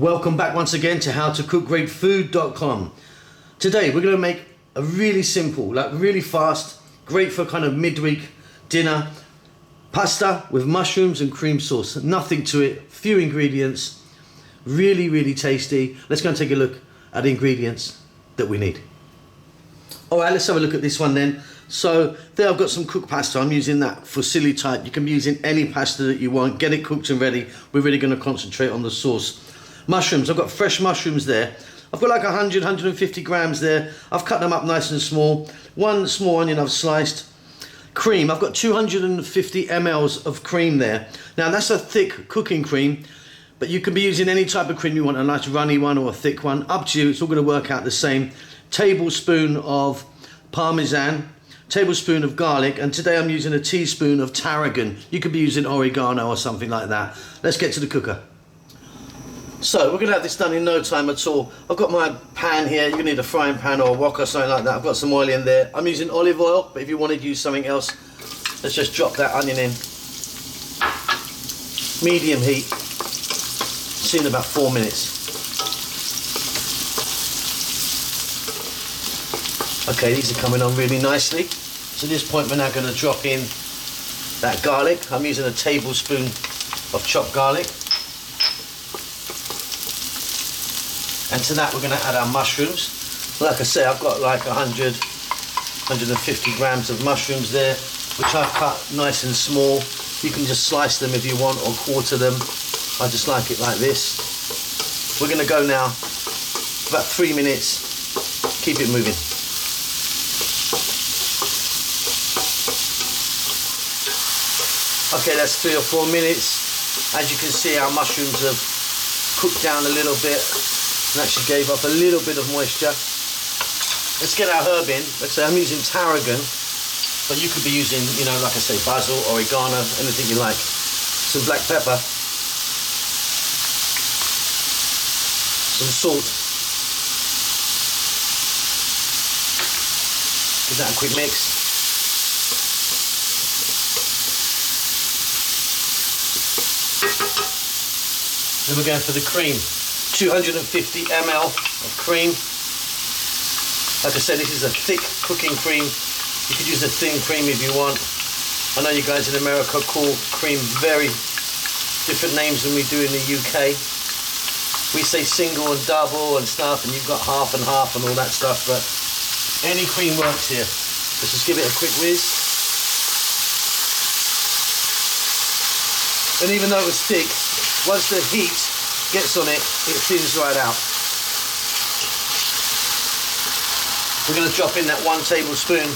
Welcome back once again to howtocookgreatfood.com. Today we're going to make a really simple, really fast, great for kind of midweek dinner pasta with mushrooms and cream sauce. Nothing to it, few ingredients, really tasty. Let's go and take a look at the ingredients that we need. Alright, let's have a look at this one then. So there I've got some cooked pasta. I'm using that Fusilli type. You can be using any pasta that you want. Get it cooked and ready. We're really going to concentrate on the sauce. Mushrooms, I've got fresh mushrooms there. I've got like 150 grams there. I've cut them up nice and small. One small onion I've sliced. Cream, I've got 250 mLs of cream there. Now that's a thick cooking cream, but you can be using any type of cream you want, a nice runny one or a thick one, up to you. It's all going to work out the same. Tablespoon of Parmesan, tablespoon of garlic, and today I'm using a teaspoon of tarragon. You could be using oregano or something like that. Let's get to the cooker. So we're going to have this done in no time at all. I've got my pan here. You're going to need a frying pan or a wok or something like that. I've got some oil in there. I'm using olive oil, but if you want to use something else, let's just drop that onion in. Medium heat. See in about 4 minutes. Okay, these are coming on really nicely. So at this point we're now going to drop in that garlic. I'm using a tablespoon of chopped garlic. And to that we're going to add our mushrooms. Like I say, I've got like 150 grams of mushrooms there, which I've cut nice and small. You can just slice them if you want, or quarter them. I just like it like this. We're going to go now about 3 minutes. Keep it moving. Okay, that's 3 or 4 minutes. As you can see, our mushrooms have cooked down a little bit and actually gave up a little bit of moisture. Let's get our herb in. Like I say, I'm using tarragon, but you could be using, you know, like I say, basil, oregano, anything you like. Some black pepper, some salt. Give that a quick mix. Then we're going for the cream. 250 ml of cream. Like I said, this is a thick cooking cream. You could use a thin cream if you want. I know you guys in America call cream very different names than we do in the UK. We say single and double and stuff, and you've got half and half and all that stuff, but any cream works here. Let's just give it a quick whiz. And even though it was thick, once the heat gets on it, it thins right out. We're going to drop in that 1 tablespoon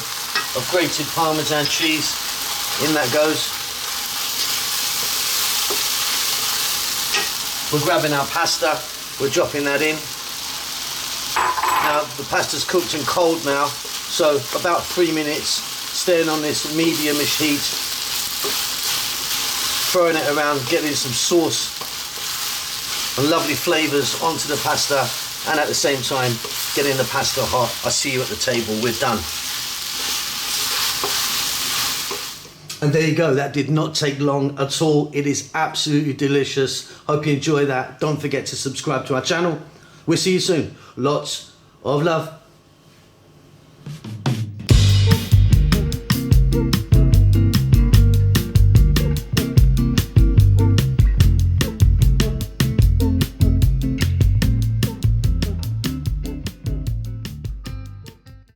of grated Parmesan cheese. In that goes. We're grabbing our pasta. We're dropping that in. Now the pasta's cooked and cold now, so about 3 minutes, staying on this medium-ish heat. Throwing it around, getting some sauce and lovely flavours onto the pasta, and at the same time getting the pasta hot. I see you at the table. We're done. And there you go. That did not take long at all. It is absolutely delicious. Hope you enjoy that. Don't forget to subscribe to our channel. We'll see you soon. Lots of love.